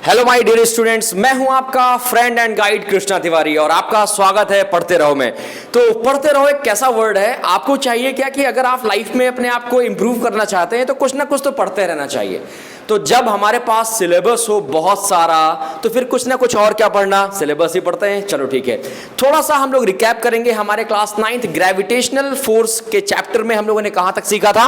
Hello my dear students, मैं हूं आपका friend and guide Krishna Tiwari और आपका स्वागत है पढ़ते रहो में। तो पढ़ते रहो एक कैसा वर्ड है, आपको चाहिए क्या कि अगर आप लाइफ में अपने आप को इंप्रूव करना चाहते हैं तो कुछ ना कुछ तो पढ़ते रहना चाहिए। तो जब हमारे पास सिलेबस हो बहुत सारा तो फिर कुछ ना कुछ और क्या पढ़ना, सिलेबस ही पढ़ते हैं। चलो ठीक है, थोड़ा सा हम लोग रिकैप करेंगे। हमारे क्लास 9th ग्रेविटेशनल फोर्स के चैप्टर में हम लोगों ने कहां तक सीखा था?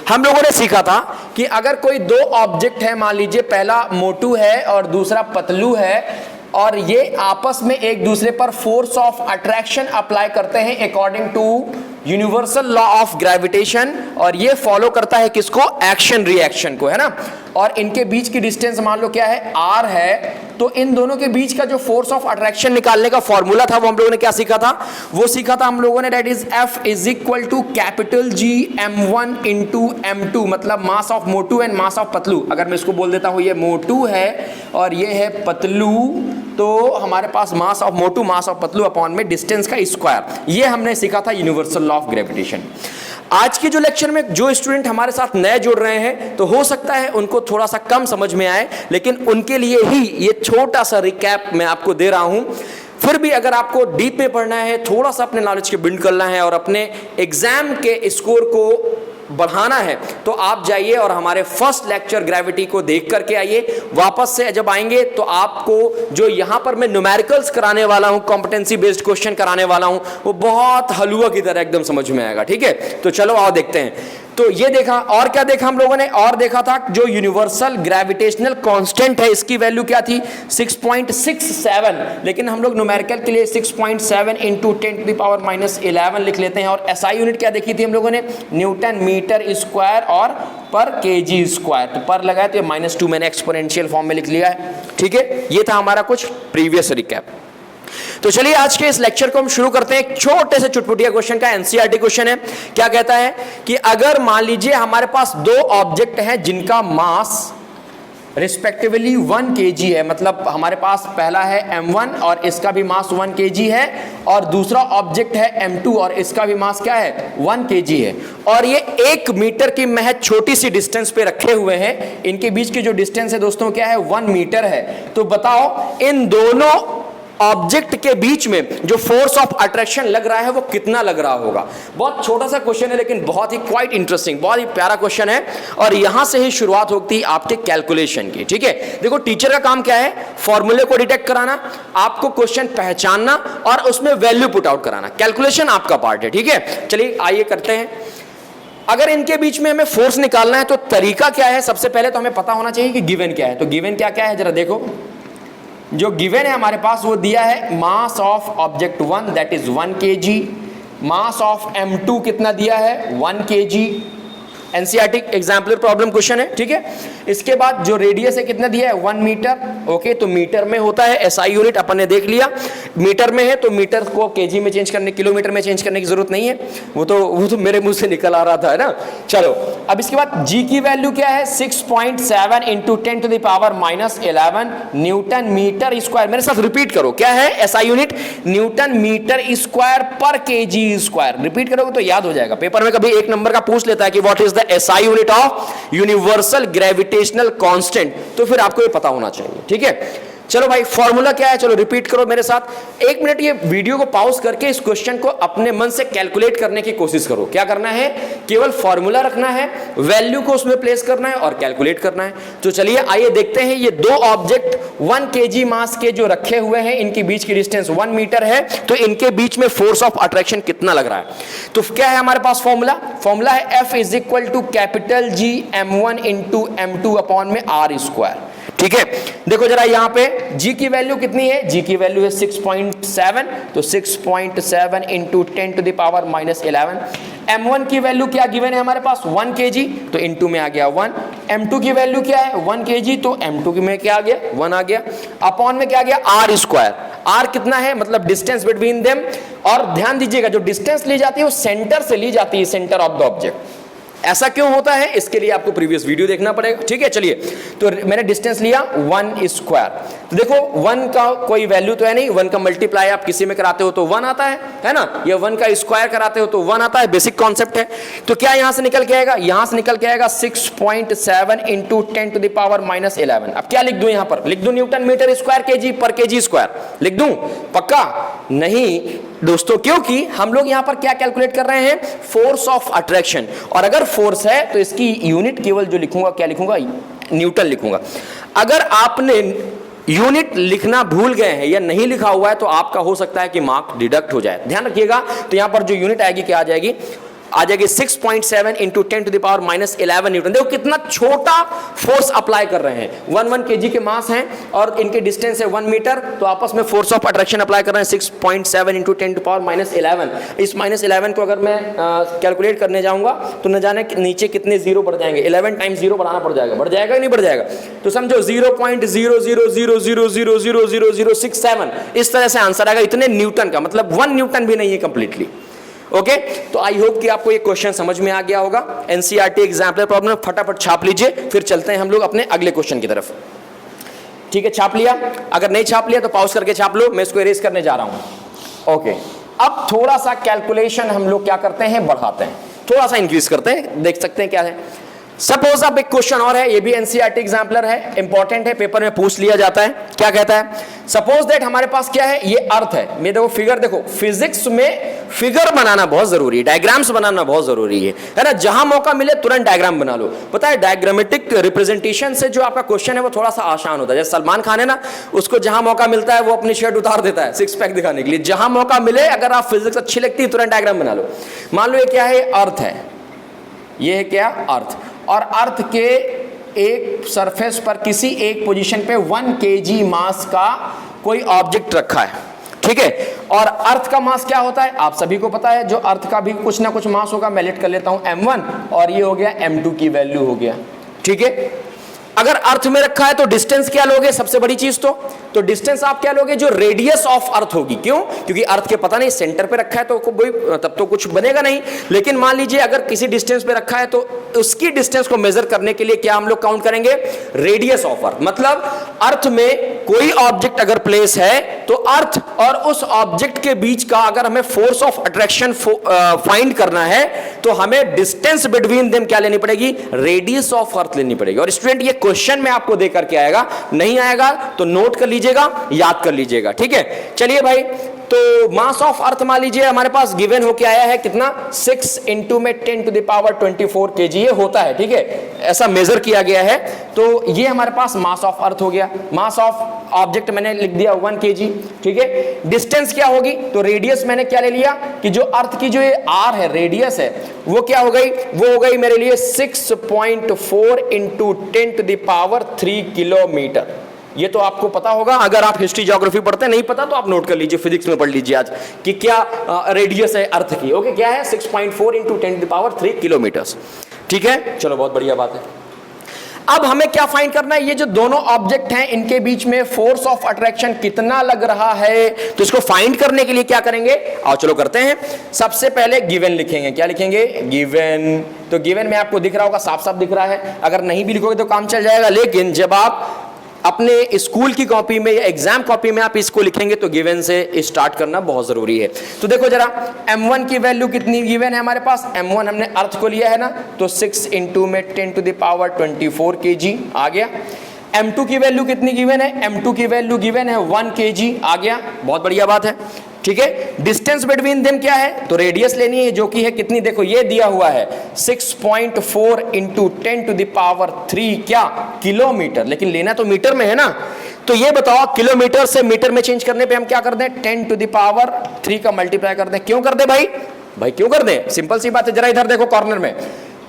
हम लोगों ने सीखा था कि अगर कोई दो ऑब्जेक्ट है, मान लीजिए पहला मोटू है और दूसरा पतलू है, और ये आपस में एक दूसरे पर फोर्स ऑफ अट्रैक्शन अप्लाई करते हैं according to universal law of gravitation, और ये फॉलो करता है किसको? एक्शन रिएक्शन को, है ना। और इनके बीच की डिस्टेंस मान लो क्या है? r है। तो इन दोनों के बीच का जो फोर्स ऑफ अट्रैक्शन निकालने का फॉर्मूला था वो हम लोगों ने क्या सीखा था? वो सीखा था हम लोगों ने, that is F is equal to capital G m1 into m2, मतलब mass of Motu and mass of Patlu. अगर मैं इसको बोल देता हूं ये मोटू है और ये है पतलू, तो हमारे पास mass of Motu mass of Patlu upon में डिस्टेंस का स्क्वायर। ये हमने सीखा था यूनिवर्सल लॉ ऑफ ग्रेविटेशन। आज के जो लेक्चर में जो स्टूडेंट हमारे साथ नए जुड़ रहे हैं तो हो सकता है उनको थोड़ा सा कम समझ में आए, लेकिन उनके लिए ही ये छोटा सा रिकैप मैं आपको दे रहा हूं। फिर भी अगर आपको डीप में पढ़ना है, थोड़ा सा अपने नॉलेज के बिल्ड करना है और अपने एग्जाम के स्कोर को बढ़ाना है, तो आप जाइए और हमारे फर्स्ट लेक्चर ग्रेविटी को देख करके आइए। वापस से जब आएंगे तो आपको जो यहां पर मैं न्यूमेरिकल्स कराने वाला हूं, कॉम्पिटेंसी बेस्ड क्वेश्चन कराने वाला हूं, वो बहुत हलवा की तरह एकदम समझ में आएगा। ठीक है, तो चलो आओ देखते हैं। तो ये देखा, और क्या देखा हम लोगों ने? और देखा था जो यूनिवर्सल ग्रेविटेशनल कांस्टेंट है इसकी वैल्यू क्या थी? 6.67, लेकिन हम लोग न्यूमेरिकल के लिए 6.7 इंटू 10⁻⁻11 लिख लेते हैं। और एसआई यूनिट क्या देखी थी हम लोगों ने? न्यूटन मीटर स्क्वायर और पर केजी स्क्वायर। तो पर लगाया तो -2 मैंने एक्सपोनेंशियल फॉर्म में लिख लिया है। ठीक है, ये था हमारा कुछ प्रीवियस रिकैप। तो चलिए आज के इस लेक्चर को हम शुरू करते हैं एक छोटे से चुटपुटिया क्वेश्चन का। एनसीईआरटी क्वेश्चन है। क्या कहता है कि अगर मान लीजिए हमारे पास दो ऑब्जेक्ट हैं जिनका मास रिस्पेक्टिवली 1 kg है, मतलब हमारे पास पहला है m1 और इसका भी मास 1 kg है, और दूसरा ऑब्जेक्ट है m2 और इसका भी मास क्या है? 1 kg है, और ये 1 मीटर की महज छोटी सी डिस्टेंस पे रखे हुए हैं। इनके बीच की जो डिस्टेंस है दोस्तों क्या है? 1 मीटर है। तो बताओ इन दोनों ऑब्जेक्ट के बीच में जो फोर्स ऑफ अट्रैक्शन लग रहा है वो कितना लग रहा होगा? बहुत छोटा सा क्वेश्चन है लेकिन बहुत ही क्वाइट इंटरेस्टिंग, बहुत ही प्यारा क्वेश्चन है, और यहां से ही शुरुआत होती है आपके कैलकुलेशन की। ठीक है, देखो टीचर का काम क्या है? फॉर्मूले को डिटेक्ट कराना, आपको क्वेश्चन पहचानना और उसमें वैल्यू पुट आउट कराना। कैलकुलेशन आपका पार्ट है। ठीक है, चलिए आइए करते हैं। अगर इनके बीच में हमें फोर्स निकालना है तो तरीका क्या है? सबसे पहले तो हमें पता होना चाहिए कि गिवन क्या है। तो गिवन क्या क्या है जरा देखो। जो गिवन है हमारे पास वो दिया है mass of object 1 that is 1 kg, mass of m2 कितना दिया है? 1 kg। NCERT exemplar problem question है। ठीक है, इसके बाद जो रेडियस है कितना दिया है? 1 मीटर। ओके, तो मीटर में होता है एसआई यूनिट, अपन ने देख लिया। मीटर में है तो मीटर को केजी में चेंज करने, किलोमीटर में चेंज करने की जरूरत नहीं है, वो तो मेरे मुंह से निकल आ रहा था, है ना। चलो अब इसके बाद जी की वैल्यू क्या है? 6.7 इंटू 10⁻⁻11 न्यूटन मीटर स्क्वायर। मेरे साथ रिपीट करो, क्या है SI unit? Newton metre square पर केजी स्क्वायर। रिपीट करोगे तो याद हो जाएगा। पेपर में कभी 1 नंबर का पूछ लेता है कि what is the SI unit of universal gravitational constant, तो फिर आपको ये पता होना चाहिए। ठीक है, चलो भाई फॉर्मूला क्या है? चलो रिपीट करो मेरे साथ। 1 मिनट ये वीडियो को पॉज करके इस क्वेश्चन को अपने मन से कैलकुलेट करने की कोशिश करो। क्या करना है? केवल फॉर्मूला रखना है, वैल्यू को उसमें प्लेस करना है और कैलकुलेट करना है। तो चलिए आइए देखते हैं। ये दो ऑब्जेक्ट 1 kg मास के जो रखे हुए हैं, इनके बीच की डिस्टेंस 1 मीटर है, तो इनके बीच में फोर्स ऑफ अट्रैक्शन कितना लग रहा है? तो क्या है हमारे पास फॉर्मूला? फॉर्मूला है F is equal to capital G m1 into m2 upon में r स्क्वायर। ठीक है, देखो जरा यहां पे G की वैल्यू कितनी है? G की वैल्यू है 6.7, तो 6.7 इंटू 10⁻⁻11। m1 की वैल्यू क्या गिवन है हमारे पास? 1 kg, तो इंटू में आ गया 1। m2 की वैल्यू क्या है? 1 kg, तो m2 में क्या आ गया? 1 आ गया। अपॉन में क्या आ गया? r square. r कितना है? मतलब डिस्टेंस बिटवीन देम। और ध्यान दीजिएगा जो डिस्टेंस ली जाती है वो सेंटर से ली जाती है, सेंटर ऑफ द ऑब्जेक्ट। ऐसा क्यों होता है, इसके लिए आपको प्रीवियस वीडियो देखना पड़ेगा। ठीक है, चलिए, तो मैंने डिस्टेंस लिया 1 स्क्वायर। तो देखो 1 का कोई वैल्यू तो है नहीं, 1 का मल्टीप्लाई आप किसी में कराते हो तो 1 आता है ना, या 1 का स्क्वायर कराते हो तो 1 आता है, बेसिक कॉन्सेप्ट है। तो क्या यहां से निकल के आएगा, यहां से निकल के आएगा 6.7 इंटू 10 टू द पावर -11। अब क्या लिख दूं, यहां पर लिख दूं न्यूटन मीटर स्क्वायर केजी पर केजी स्क्वायर, लिख दूं? पक्का नहीं दोस्तों, क्योंकि हम लोग यहां पर क्या कैलकुलेट कर रहे हैं, फोर्स ऑफ अट्रैक्शन। और अगर फोर्स है तो इसकी यूनिट केवल जो लिखूंगा, क्या लिखूंगा, न्यूटन लिखूंगा। अगर आपने यूनिट लिखना भूल गए हैं या नहीं लिखा हुआ है तो आपका हो सकता है कि मार्क डिडक्ट हो जाए। ध्यान रखिएगा, तो यहां पर जो यूनिट आएगी क्या आ जाएगी 6.7 into 10 to the power -11 newton. देखो कितना छोटा फोर्स अप्लाई कर रहे हैं, 1 केजी के मास हैं और इनके डिस्टेंस है 1 मीटर, तो आपस में फोर्स ऑफ अट्रैक्शन अप्लाई कर रहे हैं 6.7 इंटू 10 टू पावर -11। इस -11 को अगर मैं कैलकुलेट करने जाऊंगा तो न जाने नीचे कितने जीरो बढ़ जाएंगे, 11 टाइम्स जीरो बढ़ाना बढ़ जाएगा या नहीं बढ़ जाएगा। तो समझो 0.000000067 इस तरह से आंसर आएगा, इतने न्यूटन का, मतलब 1 न्यूटन भी नहीं है कंप्लीटली। ओके, तो आई होप कि आपको ये क्वेश्चन समझ में आ गया होगा। एनसीईआरटी एग्जाम्पल प्रॉब्लम फटाफट छाप लीजिए, फिर चलते हैं हम लोग अपने अगले क्वेश्चन की तरफ। ठीक है, छाप लिया? अगर नहीं छाप लिया तो पॉज करके छाप लो, मैं इसको इरेज करने जा रहा हूं। ओके, अब थोड़ा सा कैलकुलेशन हम लोग क्या करते हैं, बढ़ाते हैं, थोड़ा सा इंक्रीज करते हैं, देख सकते हैं क्या है। सपोज अब एक क्वेश्चन और है, ये भी एनसीईआरटी एग्जाम्पलर है, इंपॉर्टेंट है, पेपर में पूछ लिया जाता है। क्या कहता है, सपोज दैट हमारे पास क्या है, ये अर्थ है। मैं देखो फिगर, देखो फिजिक्स में फिगर बनाना बहुत जरूरी है, डायग्राम्स बनाना बहुत जरूरी है ना। जहां मौका मिले तुरंत डायग्राम बना लो। पता है डायग्रामेटिक रिप्रेजेंटेशन से जो आपका क्वेश्चन है वो थोड़ा सा आसान होता है। जैसे सलमान खान है ना, उसको जहां मौका मिलता है वो अपनी शर्ट उतार देता है 6 पैक दिखाने के लिए। जहां मौका मिले, अगर आप फिजिक्स अच्छी लगती है तुरंत डायग्राम बना लो। मान लो ये क्या है, अर्थ है, ये है क्या, अर्थ। और अर्थ के एक सरफेस पर किसी एक पोजीशन पे 1 केजी मास का कोई ऑब्जेक्ट रखा है। ठीक है, और अर्थ का मास क्या होता है आप सभी को पता है, जो अर्थ का भी कुछ ना कुछ मास होगा। मैं लेट कर लेता हूं m1 और ये हो गया m2 की वैल्यू हो गया। ठीक है, अगर अर्थ में रखा है तो डिस्टेंस क्या लोगे, सबसे बड़ी चीज तो डिस्टेंस आप क्या लोगे, जो रेडियस ऑफ अर्थ होगी। क्यों, क्योंकि अर्थ के पता नहीं सेंटर पे रखा है तो कोई, तब तो कुछ बनेगा नहीं। लेकिन मान लीजिए अगर किसी डिस्टेंस पे रखा है तो उसकी डिस्टेंस को मेजर करने के लिए क्या हम लोग काउंट करेंगे, रेडियस ऑफ अर्थ। मतलब अर्थ में कोई ऑब्जेक्ट अगर प्लेस है तो अर्थ और उस ऑब्जेक्ट के बीच का अगर हमें फोर्स ऑफ अट्रैक्शन फाइंड करना है तो हमें डिस्टेंस बिटवीन देम क्या लेनी पड़ेगी, रेडियस ऑफ अर्थ लेनी पड़ेगी। और स्टूडेंट ये क्वेश्चन में आपको देकर के आएगा, नहीं आएगा तो नोट कर लीजिएगा, याद कर लीजिएगा। ठीक है, चलिए भाई, तो मास ऑफ अर्थ मान लीजिए हमारे पास गिवन होके आया है कितना, 6 इंटू में 10 टू द पावर 24 केजी ये होता है। ठीक है, ऐसा मेजर किया गया है। तो ये हमारे पास मास ऑफ अर्थ हो गया। मास ऑफ ऑब्जेक्ट मैंने लिख दिया 1 केजी। ठीक है, डिस्टेंस क्या होगी, तो रेडियस मैंने क्या ले लिया कि जो अर्थ की जो ये आर है, रेडियस है, वो क्या हो गई, वो हो गई मेरे लिए 6.4 into 10 to the power 3 kilometre. ये तो आपको पता होगा, अगर आप हिस्ट्री ज्योग्राफी पढ़ते हैं, नहीं पता तो आप नोट कर लीजिए, फिजिक्स में पढ़ लीजिए आज कि क्या रेडियस है अर्थ की। ओके, क्या है 6.4 into 10 to the power 3 kilometres. ठीक है, चलो बहुत बढ़िया बात है। अब हमें क्या फाइंड करना है, ये जो दोनों ऑब्जेक्ट हैं इनके बीच में फोर्स ऑफ अट्रैक्शन कितना लग रहा है। तो इसको फाइंड करने के लिए क्या करेंगे, आओ चलो करते हैं। सबसे पहले गिवन लिखेंगे। क्या लिखेंगे, गिवन। तो गिवन में आपको दिख रहा होगा, साफ साफ दिख रहा है। अगर नहीं भी लिखोगे तो काम चल जाएगा, लेकिन जब आप अपने स्कूल की कॉपी में या एग्जाम कॉपी में आप इसको लिखेंगे तो गिवन से स्टार्ट करना बहुत जरूरी है। तो देखो जरा, m1 की वैल्यू कितनी गिवन है हमारे पास, m1 हमने अर्थ को लिया है ना, तो 6 इंटू में 10 टू द पावर 24 केजी आ गया। m2 की वैल्यू कितनी गिवन है, m2 की वैल्यू गिवन है 1 केजी आ गया, बहुत बढ़िया बात है। ठीक है, डिस्टेंस बिटवीन देम क्या है, तो रेडियस लेनी है, जो कि है कितनी, देखो ये दिया हुआ है 6.4 इंटू 10 टू द पावर 3 क्या, किलोमीटर। लेकिन लेना तो मीटर में है ना, तो ये बताओ किलोमीटर से मीटर में चेंज करने पे हम क्या कर दें, 10 टू द पावर 3 का मल्टीप्लाई कर दें। क्यों कर दे भाई क्यों कर दे, सिंपल सी बात है। जरा इधर देखो कॉर्नर में,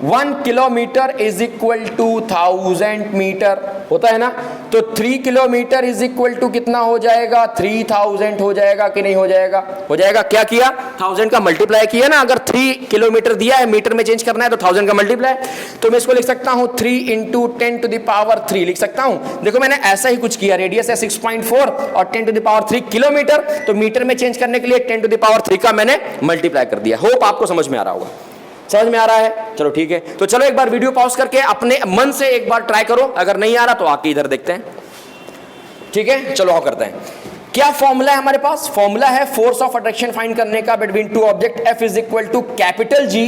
1 kilometre is equal to 1000 metre होता है ना, तो 3 किलोमीटर इज इक्वल टू कितना हो जाएगा, 3000 हो जाएगा कि नहीं हो जाएगा, हो जाएगा। क्या किया, 1000 का मल्टीप्लाई किया ना, अगर 3 किलोमीटर दिया है मीटर में चेंज करना है तो 1000 का मल्टीप्लाई, तो मैं इसको लिख सकता हूं 3 इंटू 10 टू द पावर 3 लिख सकता हूं। देखो मैंने ऐसा ही कुछ किया, रेडियस है 6.4 और 10 टू द पावर 3 किलोमीटर, तो मीटर में चेंज करने के लिए 10 टू द पावर 3 का मैंने मल्टीप्लाई कर दिया। होप आपको समझ में आ रहा होगा। समझ में आ रहा है? चलो ठीक है, तो चलो एक बार वीडियो पॉज करके अपने मन से एक बार ट्राई करो, अगर नहीं आ रहा तो आके इधर देखते हैं। ठीक है, चलो आओ करते हैं। क्या फॉर्मूला है हमारे पास? फॉर्मूला है फोर्स ऑफ अट्रैक्शन फाइंड करने का between two object, F is equal to capital G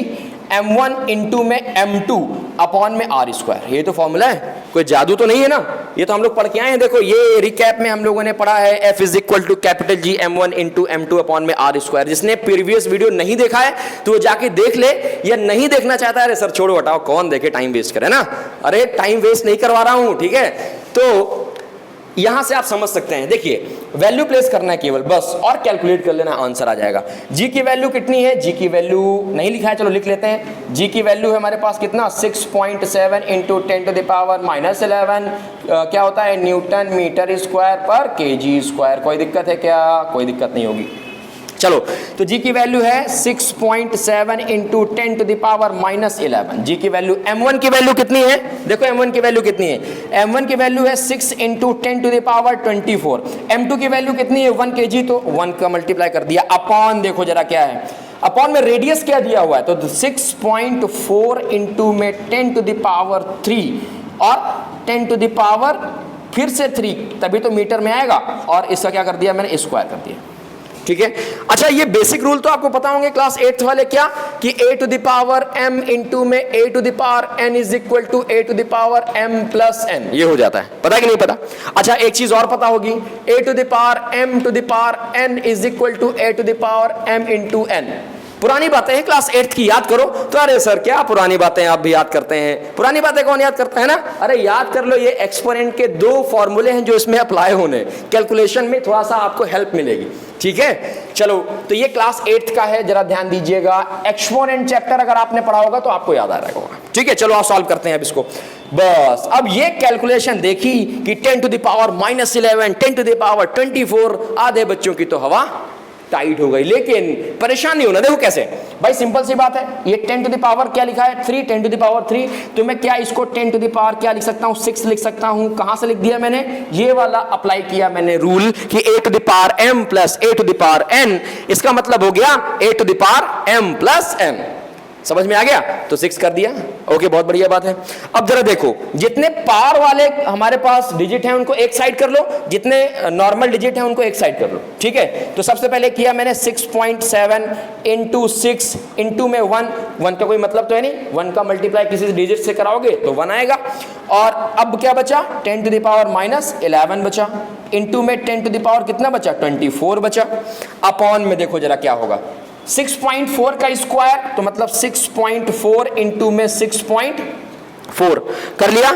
m1 into में m2 अपॉन में r स्क्वायर। ये तो फॉर्मूला है, कोई जादू तो नहीं है ना, ये तो हम लोग पढ़ के आए हैं। देखो ये रिकैप में हम लोगों ने पढ़ा है F is equal to capital G m1 into m2 upon में r स्क्वायर। जिसने प्रीवियस वीडियो नहीं देखा है तो वो जाके देख ले, या नहीं देखना चाहता है अरे सर छोड़ो हटाओ, कौन देखे, टाइम वेस्ट करे ना। अरे टाइम वेस्ट नहीं करवा रहा हूं, ठीक है। तो यहां से आप समझ सकते हैं, देखिए वैल्यू प्लेस करना है केवल बस, और कैलकुलेट कर लेना, आंसर आ जाएगा। जी की वैल्यू कितनी है? जी की वैल्यू नहीं लिखा है, चलो लिख लेते हैं। जी की वैल्यू है हमारे पास कितना? 6.7 into 10 to the power minus 11 क्या होता है? न्यूटन मीटर स्क्वायर पर केजी स्क्वायर। कोई दिक्कत है क्या? कोई दिक्कत नहीं होगी। चलो तो जी की वैल्यू है 6.7 into 10 to the power minus 11। G की वैल्यू, m1 की वैल्यू कितनी है? देखो m1 की वैल्यू कितनी है? m1 की वैल्यू है 6 into 10 to the power 24। m2 की वैल्यू कितनी है? 1 kg, तो 1 का मल्टीप्लाई कर दिया अपॉन, देखो जरा क्या है अपॉन में, रेडियस क्या दिया हुआ है, तो 6.4 इंटू में 10 टू द पावर 3 और 10 टू द पावर फिर से 3, तभी तो मीटर में आएगा, और इसका क्या कर दिया मैंने? स्क्वायर कर दिया। ठीक है, अच्छा ये बेसिक रूल तो आपको पता होंगे क्लास 8th वाले, क्या कि a to the power m into में a to the power n is equal to a to the power m plus n, ये हो जाता है। पता कि नहीं पता? अच्छा एक चीज और पता होगी, a to the power m to the power n is equal to a to the power m into n। पुरानी बातें हैं क्लास 8th की, याद करो। तो अरे सर क्या पुरानी बातें आप भी याद करते हैं? पुरानी बातें कौन याद करता है ना? अरे याद कर लो, ये एक्सपोनेंट के 2 फॉर्मूले हैं जो इसमें अप्लाई होने, कैलकुलेशन में थोड़ा सा आपको हेल्प मिलेगी। ठीक है, चलो तो ये क्लास 8th का है, जरा ध्यान दीजिएगा। एक्सपोनेंट चैप्टर अगर आपने पढ़ा होगा तो आपको याद आ रहा होगा। ठीक है, चलो आप सॉल्व करते हैं अब इसको बस। अब ये कैलकुलेशन देखी कि 10 to the power minus 11, 10 to the power 24, आधे बच्चों की तो हवा टाइट हो गई। लेकिन परेशान नहीं होना, देखो कैसे भाई, सिंपल सी बात है। ये 10 टू द पावर क्या लिखा है? 3, 10 टू द पावर 3, तो मैं क्या इसको 10 टू द पावर क्या लिख सकता हूं? 6 लिख सकता हूं। कहां से लिख दिया मैंने? ये वाला अप्लाई किया मैंने रूल कि a to the power m plus a to the power n, इसका मतलब हो गया a to the power m plus n। समझ में आ गया? तो 6 कर दिया। ओके, बहुत बढ़िया बात है। अब जरा देखो, जितने पावर वाले हमारे पास डिजिट हैं उनको एक साइड कर लो, जितने नॉर्मल डिजिट हैं उनको एक साइड कर लो। ठीक है, तो सबसे पहले किया मैंने 6.7 इंटू 6 इंटू में 1 का कोई मतलब तो है नहीं, 1 का मल्टीप्लाई किसी डिजिट से कराओगे तो 1 आएगा। और अब क्या बचा? 10 टू द पावर माइनस 11 बचा, इंटू में 10 टू द पावर कितना बचा? 24 बचा, अपॉन में देखो जरा क्या होगा, 6.4 का स्क्वायर, तो मतलब 6.4 इंटू में 6.4 कर लिया।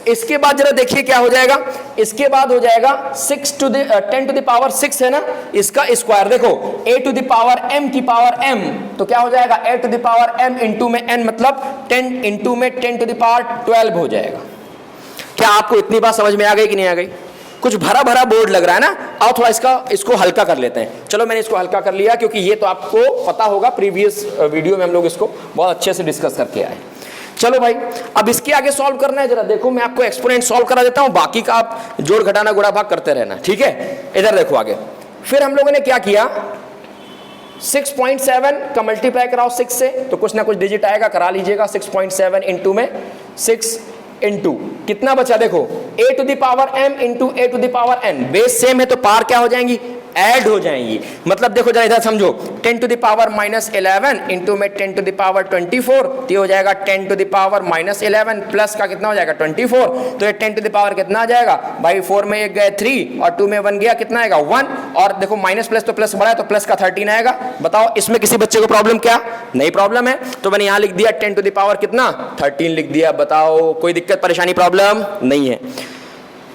इसके बाद जरा देखिए क्या हो जाएगा, इसके बाद हो जाएगा 10 टू द पावर 6 है ना, इसका स्क्वायर देखो, a to the power m की पावर m, तो क्या हो जाएगा? a to the power m into में n, मतलब 10 इंटू में 10 टू द पावर 12 हो जाएगा। क्या आपको इतनी बात समझ में आ गई कि नहीं आ गई? कुछ भरा भरा बोर्ड लग रहा है ना, आओ थोड़ा इसको हल्का कर लेते हैं। चलो मैंने इसको हल्का कर लिया, क्योंकि ये तो आपको पता होगा, प्रीवियस वीडियो में हम लोग इसको बहुत अच्छे से डिस्कस करके आए। चलो भाई, अब इसके आगे सॉल्व करना है। जरा देखो, मैं आपको एक्सपोनेंट सॉल्व करा देता हूं, बाकी का आप जोड़ घटाना गुणा भाग करते रहना। ठीक है, इधर देखो आगे। फिर हम लोगों ने क्या किया, 6.7 का मल्टीप्लाई कराओ 6 से, तो कुछ ना कुछ डिजिट आएगा, करा लीजिएगा। 6.7 इंटू में 6 इंटू कितना बचा? देखो a to the power m into a to the power n, base same है तो पावर क्या हो जाएंगी? ऐड हो जाएंगी। मतलब देखो जरा इधर समझो, 10 to the power minus 11 into में 10 टू द पावर 24, तो हो जाएगा 10 to the power minus 11 plus का कितना हो जाएगा? 24, तो ये 10 टू द पावर कितना आ जाएगा भाई? 4 में 1 गए 3 और 2 में 1 गया, कितना आएगा? 1। और देखो माइनस प्लस तो प्लस बड़ा है, तो प्लस का 13 आएगा। बताओ इसमें किसी बच्चे को प्रॉब्लम? क्या नहीं प्रॉब्लम है, तो मैंने यहाँ लिख दिया 10 टू द पावर कितना? 13 लिख दिया। बताओ कोई दिक्कत परेशानी प्रॉब्लम नहीं है?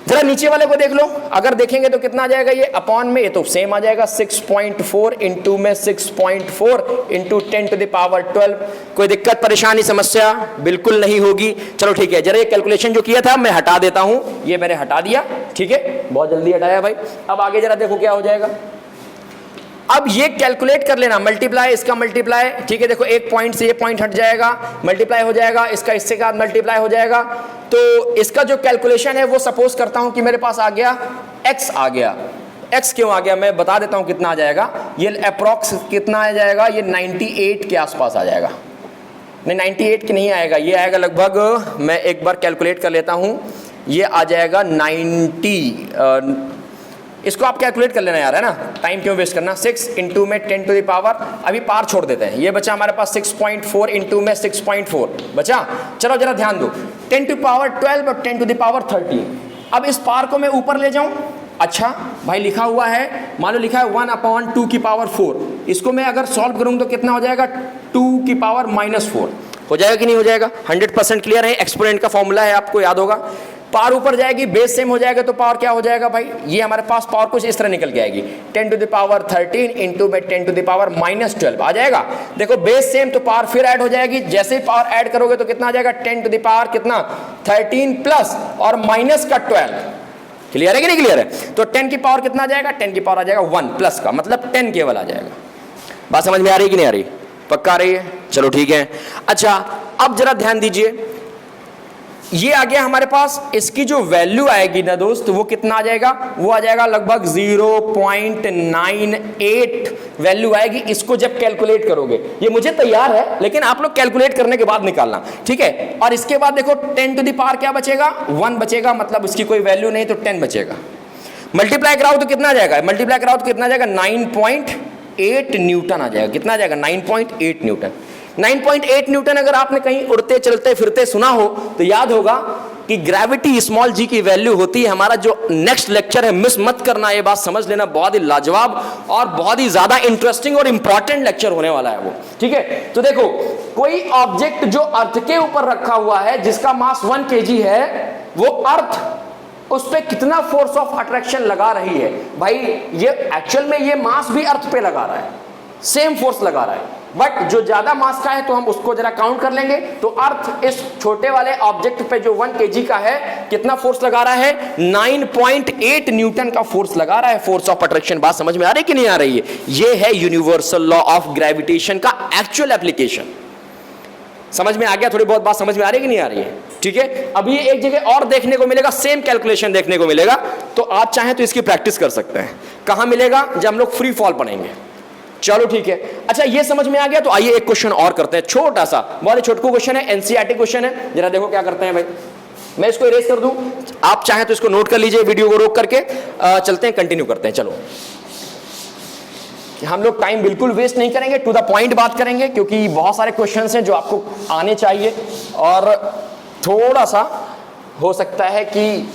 जरा नीचे वाले को देख लो, अगर देखेंगे तो कितना आ जाएगा? ये अपॉन में ये तो सेम आ जाएगा, 6.4 इंटू में 6.4 इंटू 10 टू द पावर 12। कोई दिक्कत परेशानी समस्या बिल्कुल नहीं होगी। चलो ठीक है, जरा ये कैलकुलेशन जो किया था मैं हटा देता हूं, ये मैंने हटा दिया। ठीक है, बहुत जल्दी हटाया भाई। अब आगे जरा देखो क्या हो जाएगा। अब ये कैलकुलेट कर लेना, मल्टीप्लाई इसका मल्टीप्लाई। ठीक है, देखो एक पॉइंट से ये पॉइंट हट जाएगा, मल्टीप्लाई हो जाएगा, इसका इससे का मल्टीप्लाई हो जाएगा। तो इसका जो कैलकुलेशन है वो सपोज करता हूं कि मेरे पास आ गया x आ गया। x क्यों आ गया मैं बता देता हूं कितना आ जाएगा। ये अप्रॉक्स कितना आ जाएगा? ये 98 के आसपास आ जाएगा। नहीं 98 की नहीं आएगा, ये आएगा लगभग, मैं एक बार कैलकुलेट कर लेता हूँ, ये आ जाएगा 90। इसको आप कैलकुलेट कर लेना यार, है ना, टाइम क्यों वेस्ट करना। 6 इंटू में 10 टू द पावर, अभी पार छोड़ देते हैं, ये बचा हमारे पास 6.4 इंटू में 6.4 बचा। चलो जरा ध्यान दो, 10 टू पावर 12 और 10 टू द पावर 13। अब इस पार को मैं ऊपर ले जाऊं, अच्छा भाई लिखा हुआ है, मान लो लिखा है 1/2 की पावर 4, इसको मैं अगर सॉल्व करूं तो कितना हो जाएगा, 2 की पावर -4 हो जाएगा कि नहीं हो जाएगा। 100% क्लियर है, एक्सपोनेंट का फॉर्मूला है, आपको याद होगा। पावर ऊपर जाएगी, बेस सेम हो जाएगा, तो पावर क्या हो जाएगा भाई, ये हमारे पास पावर कुछ इस तरह निकल के आएगी, 10 टू द पावर 13 इंटू में 10 टू द पावर -12 आ जाएगा। देखो बेस सेम तो पावर फिर ऐड हो जाएगी, जैसे ही पावर ऐड करोगे तो कितना आ जाएगा, 10 टू द पावर कितना 13 प्लस और माइनस का 12। क्लियर है कि नहीं क्लियर है। तो 10 की पावर कितना आ जाएगा, 10 की पावर आ जाएगा 1 प्लस का, मतलब 10 केवल आ जाएगा। बात समझ में आ रही है कि नहीं आ रही, पक्का आ रही है, चलो ठीक है। अच्छा अब जरा ध्यान दीजिए, ये आ गया हमारे पास, इसकी जो वैल्यू आएगी ना दोस्त, वो कितना आ जाएगा, वो आ जाएगा लगभग 0.98 वैल्यू आएगी। इसको जब कैलकुलेट करोगे, ये मुझे तैयार है लेकिन आप लोग कैलकुलेट करने के बाद निकालना, ठीक है। और इसके बाद देखो 10 टू द पावर क्या बचेगा, 1 बचेगा, मतलब उसकी कोई वैल्यू नहीं, तो 10 बचेगा। मल्टीप्लाई कराओ तो कितना आ जाएगा, मल्टीप्लाई कराओ तो कितना आ जाएगा, 9.8 न्यूटन आ जाएगा। कितना आ जाएगा, 9.8 न्यूटन। 9.8 न्यूटन अगर आपने कहीं उड़ते चलते फिरते सुना हो तो याद होगा कि ग्रेविटी स्मॉल जी की वैल्यू होती है। हमारा जो नेक्स्ट लेक्चर है, मिस मत करना, ये बात समझ लेना, बहुत ही लाजवाब और बहुत ही ज्यादा इंटरेस्टिंग और इंपॉर्टेंट लेक्चर होने वाला है वो, ठीक है। तो देखो कोई ऑब्जेक्ट जो अर्थ के ऊपर रखा हुआ है, जिसका मास 1 kg है, वो अर्थ उस पर कितना फोर्स ऑफ अट्रैक्शन लगा रही है भाई। ये एक्चुअल में ये मास भी अर्थ पे लगा रहा है, सेम फोर्स लगा रहा है, बट जो ज्यादा मास का है तो हम उसको जरा काउंट कर लेंगे। तो अर्थ इस छोटे वाले ऑब्जेक्ट पे जो 1 kg का है, कितना फोर्स लगा रहा है, 9.8 न्यूटन का फोर्स लगा रहा है, फोर्स ऑफ अट्रैक्शन। बात समझ में आ रही है कि नहीं आ रही है। ये है यूनिवर्सल लॉ ऑफ ग्रेविटेशन का एक्चुअल एप्लीकेशन। समझ में आ गया, थोड़ी बहुत बात समझ में आ रही है कि नहीं आ रही है, ठीक है। अभी एक जगह और देखने को मिलेगा, सेम कैलकुलेशन देखने को मिलेगा, तो आप चाहें तो इसकी प्रैक्टिस कर सकते हैं। कहां मिलेगा, जब हम लोग फ्री फॉल पढ़ेंगे। चलो ठीक है। अच्छा ये समझ में आ गया, तो आइए एक क्वेश्चन और करते हैं, छोटा सा, बहुत ही छोटकू क्वेश्चन है, एनसीईआरटी क्वेश्चन है। जरा देखो क्या करते हैं भाई, मैं इसको इरेज कर दूं, आप चाहें तो इसको नोट कर लीजिए, वीडियो को रोक करके चलते हैं, कंटिन्यू करते हैं। चलो हम लोग टाइम बिल्कुल वेस्ट नहीं करेंगे, टू द पॉइंट बात करेंगे, क्योंकि बहुत सारे क्वेश्चंस हैं जो आपको आने चाहिए, और थोड़ा सा हो सकता है कि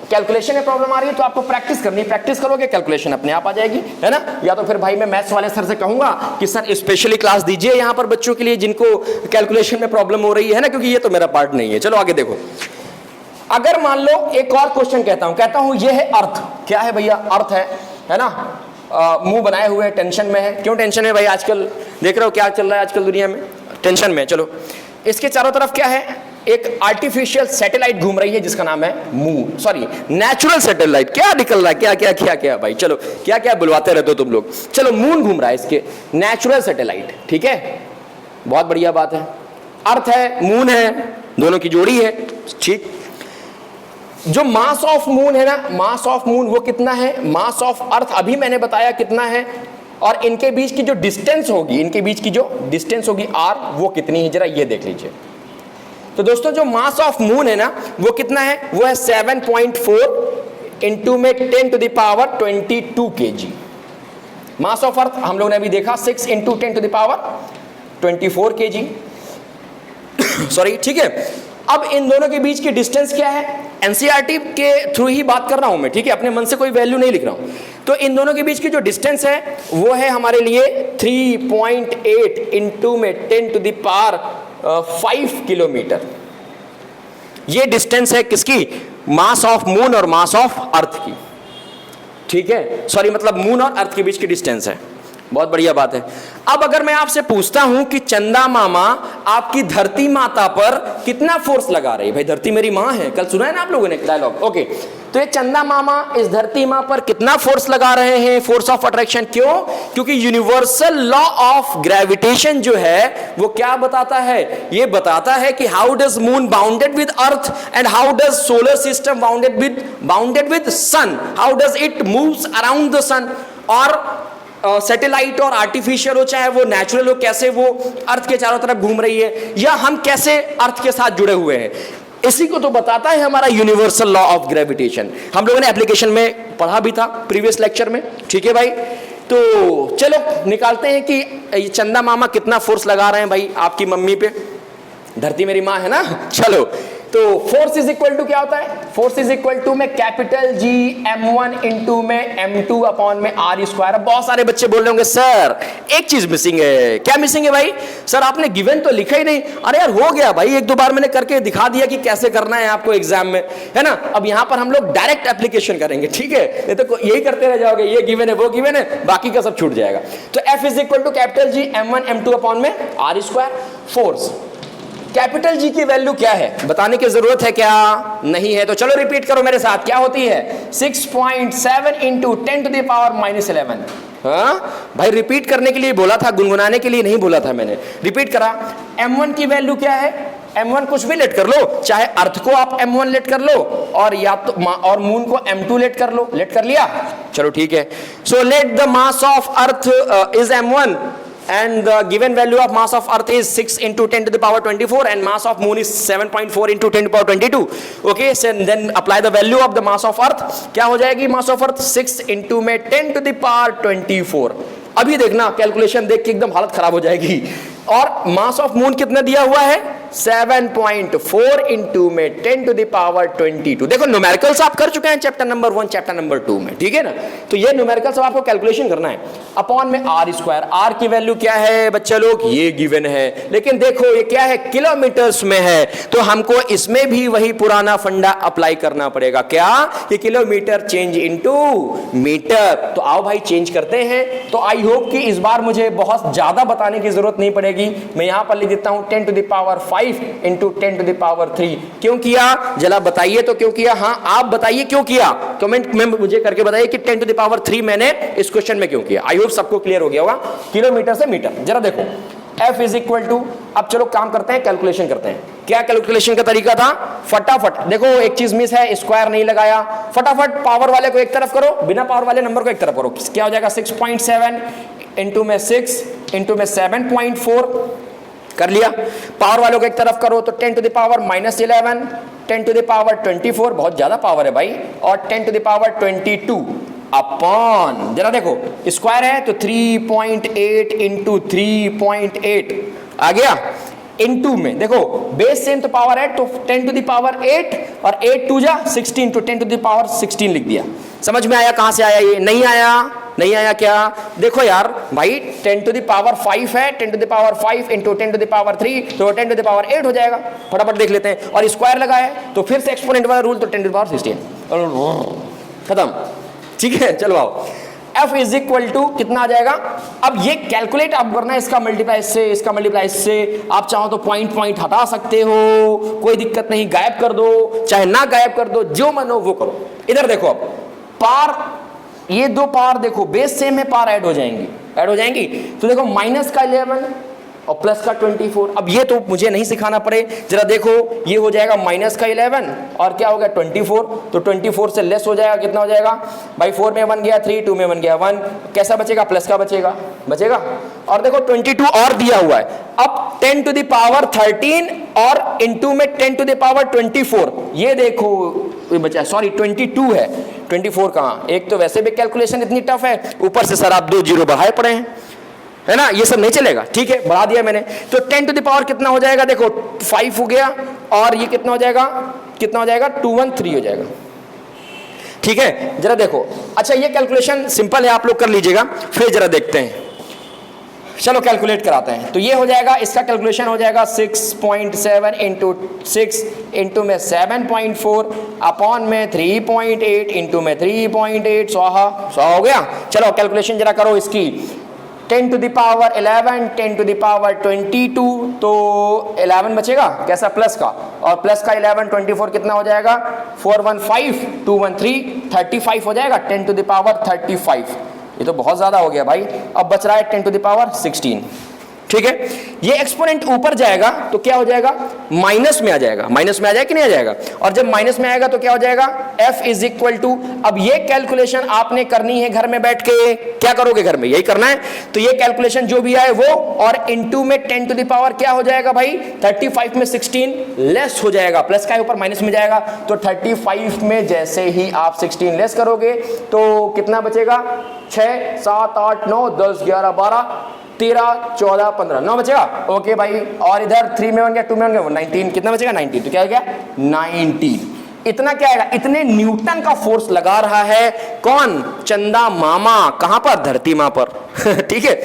कैलकुलेशन में प्रॉब्लम आ रही है, तो आपको प्रैक्टिस करनी, प्रैक्टिस करोगे कैलकुलेशन अपने आप आ जाएगी, है ना। या तो फिर भाई मैं मैथ्स वाले सर से कहूंगा कि सर स्पेशली क्लास दीजिए यहाँ पर बच्चों के लिए जिनको कैलकुलेशन में प्रॉब्लम हो रही है ना, क्योंकि ये तो मेरा पार्ट नहीं है। चलो आगे देखो, अगर मान लो एक और क्वेश्चन कहता हूं ये है अर्थ। क्या है भैया, अर्थ है ना, मुंह बनाए हुए, टेंशन में है। क्यों टेंशन है भाई, आजकल देख रहे हो क्या चल रहा है आजकल दुनिया में, टेंशन में। चलो इसके चारों तरफ क्या है, एक आर्टिफिशियल सैटेलाइट घूम रही है जिसका नाम है मून, सॉरी नेचुरल सैटेलाइट। क्या निकल रहा है, क्या क्या क्या क्या भाई, चलो क्या क्या बुलवाते रहते हो तुम लोग। चलो मून घूम रहा है, इसके नेचुरल सैटेलाइट, ठीक है, बहुत बढ़िया बात है। अर्थ है, मून है, दोनों की जोड़ी है, ठीक। जो मास ऑफ मून है ना, मास ऑफ मून वो कितना है, मास ऑफ अर्थ अभी मैंने बताया कितना है, और इनके बीच की जो डिस्टेंस होगी, इनके बीच की जो डिस्टेंस होगी आर, वो कितनी है, जरा ये देख लीजिए। तो दोस्तों जो मास ऑफ मून है ना, वो कितना है, वो है 7.4 इंटू में 10 to the power 22 kg। Mass of earth हम लोगों ने अभी देखा 6 into 10 to the power 24 kg, sorry, ठीक है। अब इन दोनों के बीच की डिस्टेंस क्या है, एनसीईआरटी के थ्रू ही बात कर रहा हूं मैं, ठीक है, अपने मन से कोई वैल्यू नहीं लिख रहा हूं। तो इन दोनों के बीच की जो डिस्टेंस है वो है हमारे लिए 3.8 इंटू में 10 टू द पावर 5 किलोमीटर। ये डिस्टेंस है किसकी, मास ऑफ मून और मास ऑफ अर्थ की, ठीक है, सॉरी मतलब मून और अर्थ के बीच की डिस्टेंस है। बहुत बढ़िया बात है। अब अगर मैं आपसे पूछता हूं कि चंदा मामा आपकी धरती माता पर कितना फोर्स लगा रही है, भाई धरती मेरी मां है, कल सुना है ना आप लोगों ने डायलॉग, ओके। तो ये चंदा मामा इस धरती मां पर कितना फोर्स लगा रहे हैं, फोर्स ऑफ अट्रैक्शन। क्यों, क्योंकि यूनिवर्सल लॉ ऑफ ग्रेविटेशन जो है वो क्या बताता है, ये बताता है कि how does moon bounded with earth and how does solar system bounded with sun, how does it moves around the sun. और सैटेलाइट और आर्टिफिशियल हो चाहे वो नेचुरल हो, कैसे वो अर्थ के चारों तरफ घूम रही है, या हम कैसे अर्थ के साथ जुड़े हुए हैं, इसी को तो बताता है हमारा यूनिवर्सल लॉ ऑफ ग्रेविटेशन। हम लोगों ने एप्लीकेशन में पढ़ा भी था प्रीवियस लेक्चर में, ठीक है भाई। तो चलो निकालते हैं कि चंदा मामा कितना फोर्स लगा रहे हैं भाई आपकी मम्मी पे। धरती मेरी माँ है ना। चलो, तो फोर्स इज इक्वल टू क्या होता है, फोर्स इज इक्वल टू में कैपिटल जी m1 इंटू में m2 अपॉन में r स्क्वायर। बहुत सारे बच्चे बोल रहे होंगे सर एक चीज मिसिंग है। क्या मिसिंग है भाई? सर आपने गिवन तो लिखा ही नहीं। अरे यार हो गया भाई, एक दो बार मैंने करके दिखा दिया कि कैसे करना है आपको एग्जाम में, है ना। अब यहां पर हम लोग डायरेक्ट एप्लीकेशन करेंगे, ठीक है, नहीं तो यही करते रह जाओगे, ये गिवन है वो गिवन है, बाकी का सब छूट जाएगा। तो f is equal to capital G m1 m2 upon में r square. Force capital G की वैल्यू क्या है बताने की जरूरत है क्या? नहीं है। तो चलो रिपीट करो मेरे साथ, क्या होती है 6.7 इंटू 10 टू द पावर -11। हाँ भाई, रिपीट करने के लिए बोला था, गुनगुनाने के लिए नहीं बोला था मैंने। रिपीट करा। m1 की वैल्यू क्या है? m1 कुछ भी लेट कर लो, चाहे अर्थ को आप m1 लेट कर लो और या तो और मून को m2 लेट कर लो। लेट कर लिया, चलो ठीक है। So let the mass of earth is m1 and the given value of mass of earth is 6 into 10 to the power 24 and mass of moon is 7.4 into 10 to the power 22. okay, so then apply the value of the mass of earth. क्या हो जाएगी mass of earth? 6 into में 10 to the power 24। अभी देखना calculation देख के एकदम हालत खराब हो जाएगी। और मास ऑफ मून कितना दिया हुआ है? 7.4 इंटू में 10 टू द पावर 22। देखो न्यूमेरिकल्स आप कर चुके हैं चैप्टर नंबर 1 चैप्टर नंबर 2 में, ठीक है ना। तो ये न्यूमेरिकल्स आपको कैलकुलेशन करना है। अपॉन में आर स्क्वायर। आर की वैल्यू क्या है बच्चे लोग? ये गिवन है, लेकिन देखो ये क्या है, किलोमीटर्स में है, तो हमको इसमें भी वही पुराना फंडा अप्लाई करना पड़ेगा। क्या? ये किलोमीटर चेंज इंटू मीटर। तो आओ भाई चेंज करते हैं। तो आई होप कि इस बार मुझे बहुत ज्यादा बताने की जरूरत नहीं पड़ेगी। मैं यहां पर लिख देता हूं 10 to the power 5 into 10 to the power 3। क्यों किया जरा बताइए तो, क्यों किया? हाँ आप बताइए क्यों किया, कमेंट में मुझे करके बताइए कि 10 टू द पावर 3 मैंने इस क्वेश्चन में क्यों किया। आई होप सबको क्लियर हो गया होगा किलोमीटर से मीटर। जरा देखो F इज इक्वल टू, अब चलो काम करते हैं, कैलकुलेशन करते हैं। क्या कैलकुलेशन का तरीका था? फटाफट देखो एक चीज मिस है, स्क्वायर नहीं लगाया। फटाफट पावर वाले को एक तरफ करो, बिना पावर वाले नंबर को एक तरफ करो। क्या हो जाएगा? 6.7 इंटू में 6 इंटू में 7.4 कर लिया। पावर वालों को एक तरफ करो तो 10 to the power -11, 10 to the power 24, बहुत ज्यादा पावर है भाई, और 10 टू द पावर 22 अपॉन, जरा देखो स्क्वायर है तो 3.8 इंटू 3.8 आ गया। इनटू में देखो बेस सेम तो पावर है, तो 10 टू द पावर 8 और 8 2 जा 16, तो 10 टू द पावर 16 लिख दिया। समझ में आया कहां से आया? ये नहीं आया, नहीं आया क्या? देखो यार भाई 10 टू द पावर 5 है, 10 to the power 5 into 10 to the power 3, तो 10 टू द पावर 8 हो जाएगा। फटाफट देख लेते हैं। और स्क्वायर लगा है तो फिर से एक्सपोनेंट वाला रूल, तो 10 टू द पावर 16 खत्म, ठीक है। चलो आओ, F इज इक्वल टू कितना आ जाएगा? अब ये कैलकुलेट आप करना है, इसका मल्टीप्लाई इससे, इसका मल्टीप्लाई इससे। आप चाहो तो पॉइंट पॉइंट हटा सकते हो, कोई दिक्कत नहीं, गायब कर दो, चाहे ना गायब कर दो, जो मन हो वो करो। इधर देखो अब पार, ये दो पार देखो बेस सेम है, पार ऐड हो जाएंगी, ऐड हो जाएंगी। तो देखो माइनस का 11 और प्लस का 24। अब ये तो मुझे नहीं सिखाना पड़े, जरा देखो ये हो जाएगा माइनस का 11 और क्या हो गया 24, तो 24 से लेस हो जाएगा, कितना हो जाएगा भाई? 4 में 1 गया 3, 2 में 1 गया 1, कैसा बचेगा? प्लस का बचेगा, बचेगा। और देखो 22 और दिया हुआ है। अब 10 टू द पावर 13 और इंटू में 10 टू द पावर 24, ये देखो बचा, सॉरी 22 है, 24 कहाँ? एक तो वैसे भी कैलकुलेशन इतनी टफ है, ऊपर से सर आप 2 जीरो बढ़ाए पड़े हैं, है ना, ये सब नहीं चलेगा। ठीक है, बढ़ा दिया मैंने। तो 10 टू द पावर कितना हो जाएगा? देखो 5 हो गया, और ये कितना हो जाएगा? कितना हो जाएगा? 213 हो जाएगा। ठीक है, जरा देखो। अच्छा ये कैलकुलेशन सिंपल है, आप लोग कर लीजिएगा, फिर जरा देखते हैं। चलो कैलकुलेट कराते हैं। तो ये हो जाएगा, इसका कैलकुलेशन हो जाएगा 6.7 इंटू 6 इंटू में 7.4 अपॉन में 3.8 इंटू में 3.8, स्वाहा स्वाहा हो गया। चलो कैलकुलेशन जरा करो इसकी। 10 to the power 11, 10 to the power 22, तो 11 बचेगा कैसा? प्लस का, और प्लस का 11 24 कितना हो जाएगा? 415 213 35 हो जाएगा। 10 टू द पावर 35, ये तो बहुत ज्यादा हो गया भाई। अब बच रहा है 10 टू द पावर 16। ठीक है, ये एक्सपोनेंट ऊपर जाएगा तो क्या हो जाएगा, माइनस में आ जाएगा, माइनस में आ जाएगा कि नहीं आ जाएगा, और जब माइनस में आएगा तो क्या हो जाएगा, f इज इक्वल टू, अब ये कैलकुलेशन आपने करनी है घर में बैठ के, क्या करोगे घर में, यही करना है, तो ये कैलकुलेशन जो भी आए वो, और इनटू में 10 टू द पावर क्या हो जाएगा भाई, 35 में 16 लेस हो जाएगा, प्लस का ऊपर माइनस में जाएगा, तो 35 में जैसे ही आप 16 लेस करोगे तो कितना बचेगा, 6 7 8 9 10 11 12 13 14 15 9 बचेगा, ओके भाई, और इधर 3 में बन गया, 2 में बन गया 19, कितना बचेगा 19, तो क्या हो गया 19, इतना क्या आएगा, इतने न्यूटन का फोर्स लगा रहा है कौन, चंदा मामा, कहां पर, धरती मां पर ठीक है,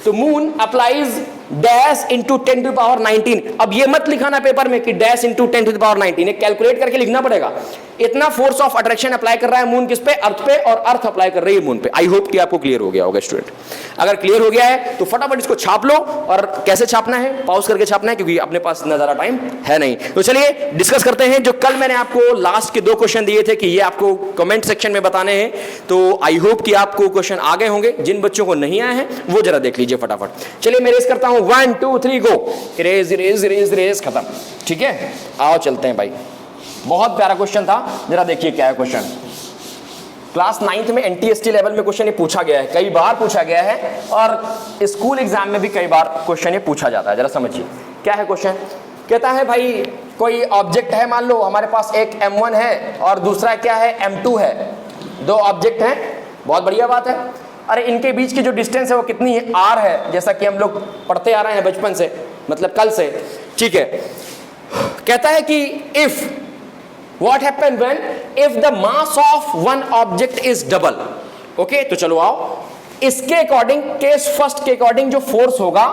तो moon applies dash into 10 to power 19, अब ये मत लिखाना पेपर में कि डैश इंटू 10 टू पावर 19, ये कैलकुलेट करके लिखना पड़ेगा, इतना फोर्स ऑफ अट्रैक्शन अप्लाई कर रहा है मून किस पे, अर्थ पे, और अर्थ अप्लाई कर रही है मून पे। आई होप कि आपको क्लियर हो गया होगा स्टूडेंट, अगर क्लियर हो गया है तो फटाफट इसको छाप लो, और कैसे छापना है, पॉज करके छापना है क्योंकि अपने पास इतना ज्यादा टाइम है नहीं। तो चलिए डिस्कस करते हैं, जो कल मैंने आपको लास्ट के 2 क्वेश्चन दिए थे कि ये आपको कमेंट सेक्शन में बताने हैं, तो आई होप कि आपको क्वेश्चन आ गए होंगे, जिन बच्चों को नहीं आए हैं वो जरा देख लीजिए फटाफट। चलिए मैं रेस करता हूं, 1 2 3 गो, इरेज इरेज इरेज इरेज, खत्म, ठीक है, आओ चलते हैं भाई, बहुत प्यारा क्वेश्चन था, जरा देखिए क्या है क्वेश्चन, क्लास 9th में NTST लेवल में क्वेश्चन ये पूछा गया है, कई बार पूछा गया है, और स्कूल एग्जाम में भी कई बार क्वेश्चन ये पूछा जाता है, जरा समझिए क्या है क्वेश्चन। कहता है भाई कोई ऑब्जेक्ट है, मान लो हमारे पास एक M1 है और दूसरा क्या है M2 है, 2 ऑब्जेक्ट हैं, बहुत बढ़िया बात है, अरे इनके बीच की जो डिस्टेंस है वो कितनी है, r है, जैसा कि हम लोग पढ़ते आ रहे हैं बचपन से, मतलब कल से, ठीक है। कहता है कि if what happen when if the mass of one object is double, okay, तो चलो आओ, इसके अकॉर्डिंग, केस फर्स्ट के अकॉर्डिंग जो फोर्स होगा,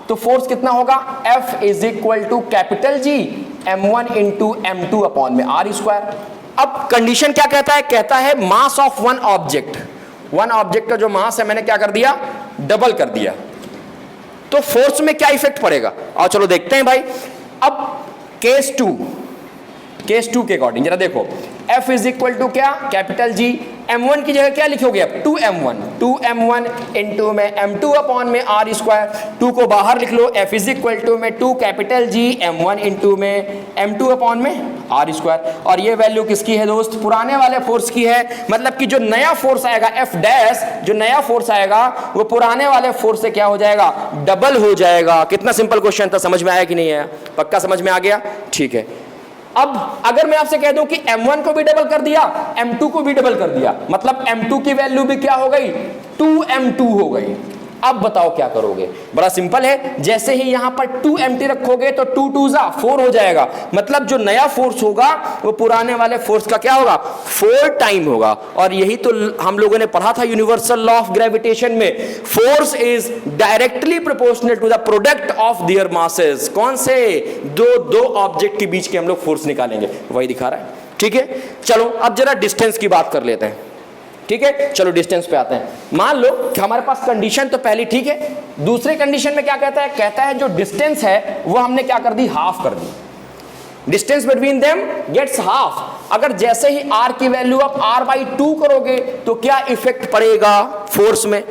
तो फोर्स कितना होगा, F is equal to capital G M1 into M2 upon में R स्क्वायर। अब कंडीशन क्या कहता है, कहता है mass of one object, one object का जो मास है मैंने क्या कर दिया, डबल कर दिया, तो फोर्स में क्या इफेक्ट पड़ेगा, और चलो देखते हैं भाई। अब केस 2 के अकॉर्डिंग जरा देखो, F इज इक्वल टू क्या, कैपिटल G, M1 की जगह क्या लिखोगे अब, 2M1 इंटू में M2 अपॉन में R स्क्वायर, 2 को बाहर लिख लो, F इज इक्वल टू में 2 कैपिटल G M1 इंटू में M2 अपॉन में R स्क्वायर, और ये वैल्यू किसकी है दोस्त, पुराने वाले फोर्स की है, मतलब कि जो नया फोर्स आएगा F डैश, जो नया फोर्स आएगा वो पुराने वाले फोर्स से क्या हो जाएगा, डबल हो जाएगा। कितना सिंपल क्वेश्चन था, समझ में आया कि नहीं आया, पक्का समझ में आ गया, ठीक है। अब अगर मैं आपसे कह दूं कि M1 को भी डबल कर दिया, M2 को भी डबल कर दिया, मतलब M2 की वैल्यू भी क्या हो गई, 2M2 हो गई। अब बताओ क्या करोगे, बड़ा सिंपल है, जैसे ही यहां पर 2 एम्प्टी रखोगे तो 2 2 जा 4 हो जाएगा, मतलब जो नया फोर्स होगा वो पुराने वाले फोर्स का क्या होगा, 4 टाइम होगा। और यही तो हम लोगों ने पढ़ा था यूनिवर्सल लॉ ऑफ ग्रेविटेशन में, force is directly proportional to the product of their masses. कौन से, दो ऑब्जेक्ट के बीच के हम लोग फोर्स निकालेंगे, वही दिखा रहा है, ठीक है। चलो अब जरा डिस्टेंस की बात कर लेते हैं, ठीक है, चलो डिस्टेंस पे आते हैं। मान लो कि हमारे पास कंडीशन तो पहली ठीक है, दूसरे कंडीशन में क्या कहता है, कहता है जो डिस्टेंस है वो हमने क्या कर दी, हाफ कर दी, distance between them gets half. अगर जैसे ही r की वैल्यू आप r/2 करोगे तो क्या इफेक्ट पड़ेगा फोर्स में,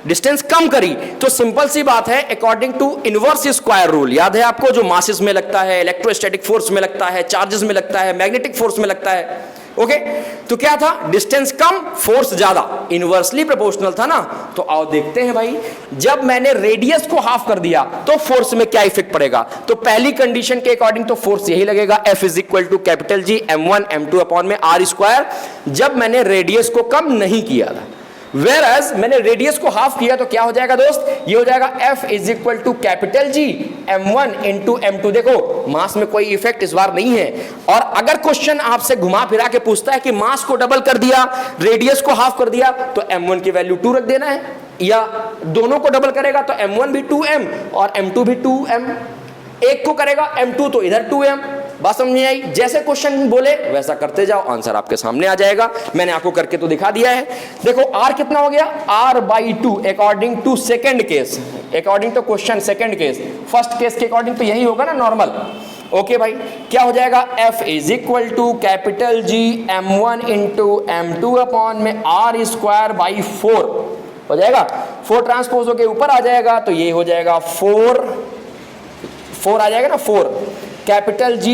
डिस्टेंस कम करी तो सिंपल सी बात है, according to inverse square rule, याद है आपको, जो मासेस में लगता है, इलेक्ट्रोस्टैटिक फोर्स में लगता है, चार्जेस में लगता है, मैग्नेटिक फोर्स में लगता है, ओके। तो क्या था, डिस्टेंस कम फोर्स ज्यादा, इनवर्सली प्रोपोर्शनल था ना। तो आओ देखते हैं भाई, जब मैंने रेडियस को हाफ कर दिया तो फोर्स में क्या इफेक्ट पड़ेगा, तो पहली कंडीशन के अकॉर्डिंग तो फोर्स यही लगेगा, F is equal to capital G M1 M2 upon में R स्क्वायर, जब मैंने रेडियस को कम नहीं किया था। Whereas मैंने रेडियस को हाफ किया तो क्या हो जाएगा दोस्त, ये हो जाएगा F is equal to capital G M1 into M2। देखो मास में कोई इफेक्ट इस बार नहीं है, और अगर क्वेश्चन आपसे घुमा फिरा के पूछता है कि मास को डबल कर दिया, रेडियस को हाफ कर दिया, तो M1 की वैल्यू 2 रख देना है, या दोनों को डबल करेगा तो M1 भी 2M और M2 भी 2M, एक को करेगा M2 तो इधर 2M। बात समझ में आई, जैसे क्वेश्चन बोले वैसा करते जाओ, आंसर आपके सामने आ जाएगा। मैंने आपको करके तो दिखा दिया है। देखो R कितना हो गया, R/2 according to second case, according to question second case, first case के अकॉर्डिंग तो यही होगा ना नॉर्मल, ओके भाई। क्या हो जाएगा, F is equal to capital G M1 into M2 upon में R² बाई 4 हो जाएगा। 4 ट्रांसपोज होके ऊपर आ जाएगा, तो ये हो जाएगा 4 आ जाएगा ना, 4 capital G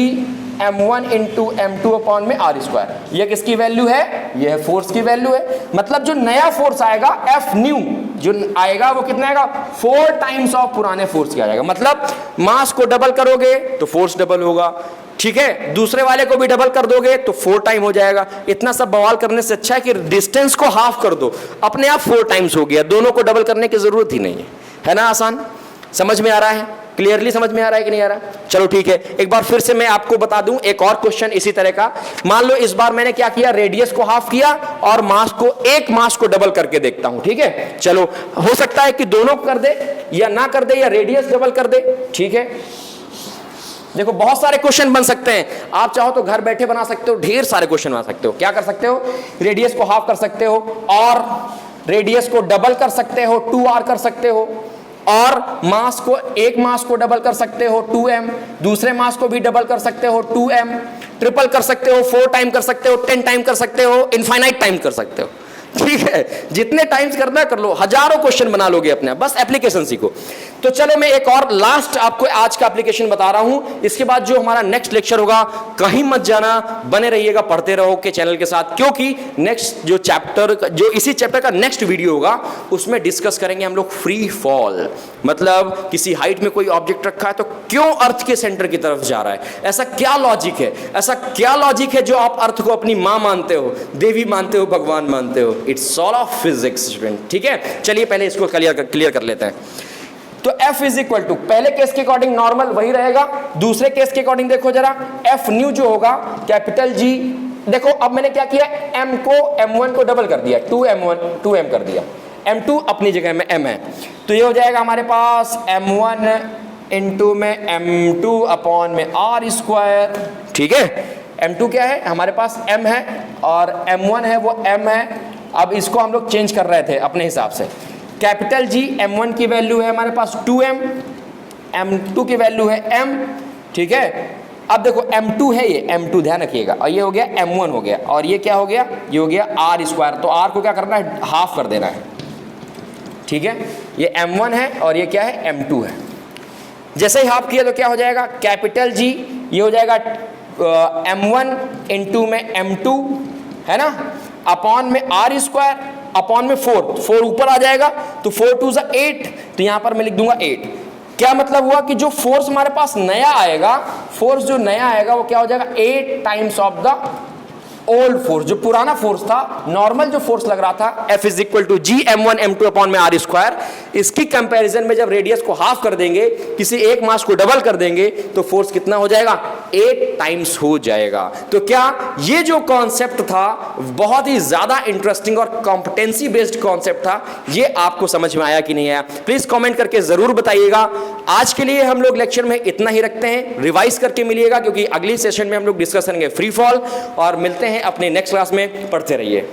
m1 into m2 upon में r स्क्वायर। ये किसकी वैल्यू है? ये है फोर्स की वैल्यू है। मतलब जो नया फोर्स आएगा F न्यू जो आएगा वो कितना आएगा? 4 टाइम्स ऑफ पुराने फोर्स की आ जाएगा। मतलब मास को डबल करोगे तो फोर्स डबल होगा, ठीक है, दूसरे वाले को भी डबल कर दोगे तो 4 टाइम हो जाएगा। इतना सब बवाल करने से अच्छा है कि डिस्टेंस को हाफ कर दो, अपने आप 4 टाइम्स हो गया, दोनों को डबल करने की जरूरत ही नहीं है ना? आसान, समझ में आ रहा है? क्लियरली समझ में आ रहा है कि नहीं आ रहा? चलो ठीक है, एक बार फिर से मैं आपको बता दूं एक और क्वेश्चन इसी तरह का। मान लो इस बार मैंने क्या किया, रेडियस को हाफ किया और मास को, एक मास को डबल करके देखता हूं, ठीक है। चलो, हो सकता है कि दोनों कर दे या ना कर दे या रेडियस डबल कर दे, ठीक है। देखो बहुत सारे क्वेश्चन बन सकते हैं, आप चाहो तो घर बैठे बना सकते हो, ढेर सारे क्वेश्चन बना सकते हो। क्या कर सकते हो? रेडियस को हाफ कर सकते हो और रेडियस को डबल कर सकते हो, 2r कर सकते हो, और मास को, एक मास को डबल कर सकते हो 2m, दूसरे मास को भी डबल कर सकते हो 2m, ट्रिपल कर सकते हो, 4 टाइम कर सकते हो, 10 टाइम कर सकते हो, इनफाइनाइट टाइम कर सकते हो, ठीक है। जितने टाइम्स करना है कर लो, हजारों क्वेश्चन बना लोगे अपने, बस एप्लीकेशन सीखो। तो चलो मैं एक और लास्ट आपको आज का एप्लीकेशन बता रहा हूं, इसके बाद जो हमारा नेक्स्ट लेक्चर होगा, कहीं मत जाना, बने रहिएगा पढ़ते रहो के चैनल के साथ, क्योंकि नेक्स्ट जो चैप्टर, जो इसी चैप्टर का नेक्स्ट वीडियो होगा उसमें डिस्कस करेंगे हम लोग फ्री फॉल। मतलब किसी हाइट में कोई ऑब्जेक्ट रखा है तो क्यों अर्थ के सेंटर की तरफ जा रहा है, ऐसा क्या लॉजिक है, ऐसा क्या लॉजिक है जो आप अर्थ को अपनी मां मानते हो, देवी मानते हो, भगवान मानते हो। It's all of physics student, ठीक है। चलिए पहले इसको क्लियर कर लेते हैं। तो F इज इक्वल टू, पहले केस के अकॉर्डिंग नॉर्मल वही रहेगा, दूसरे केस के अकॉर्डिंग देखो जरा, F न्यू जो होगा कैपिटल G, देखो अब मैंने क्या किया, M को M1 को डबल कर दिया, 2M कर दिया, M2 अपनी जगह में M है, तो ये हो जाएगा हमारे पास M1 इंटू में M2 अपॉन में R स्क्वायर, ठीक है। M2 क्या है हमारे पास, M है, और M1 है वो M है। अब इसको हम लोग चेंज कर रहे थे अपने हिसाब से। कैपिटल G M1 की वैल्यू है हमारे पास 2M, M2 की वैल्यू है M, ठीक है। अब देखो M2 है ये, M2 ध्यान रखिएगा, और ये हो गया M1 हो गया, और ये क्या हो गया, ये हो गया R स्क्वायर। तो R को क्या करना है, हाफ कर देना है, ठीक है। ये M1 है और ये क्या है, M2 है। जैसे ही हाफ किया तो क्या हो जाएगा, कैपिटल G ये हो जाएगा M1 इंटू में M2 है ना, अपॉन में R स्क्वायर, अपॉन में 4 ऊपर आ जाएगा, तो 4 2 = 8, तो यहां पर मैं लिख दूंगा 8। क्या मतलब हुआ कि जो फोर्स हमारे पास नया आएगा, फोर्स जो नया आएगा वो क्या हो जाएगा, 8 times of the old force. जो पुराना फोर्स था, नॉर्मल जो फोर्स लग रहा था, F is equal to G M1 M2 upon में R स्क्वायर, इसकी कंपैरिजन में जब रेडियस को हाफ कर देंगे, किसी एक मास को डबल कर देंगे, तो फोर्स कितना हो जाएगा, 8 टाइम्स हो जाएगा। तो क्या ये जो कॉन्सेप्ट था बहुत ही ज्यादा इंटरेस्टिंग और कॉम्पिटेंसी बेस्ड कॉन्सेप्ट था, ये आपको समझ में आया कि नहीं आया? प्लीज कॉमेंट करके जरूर बताइएगा। आज के लिए हम लोग लेक्चर में इतना ही रखते हैं, रिवाइज करके मिलिएगा, क्योंकि अगली सेशन में हम लोग डिस्कस करेंगे फ्री फॉल, और मिलते हैं अपने नेक्स्ट क्लास में। पढ़ते रहिए।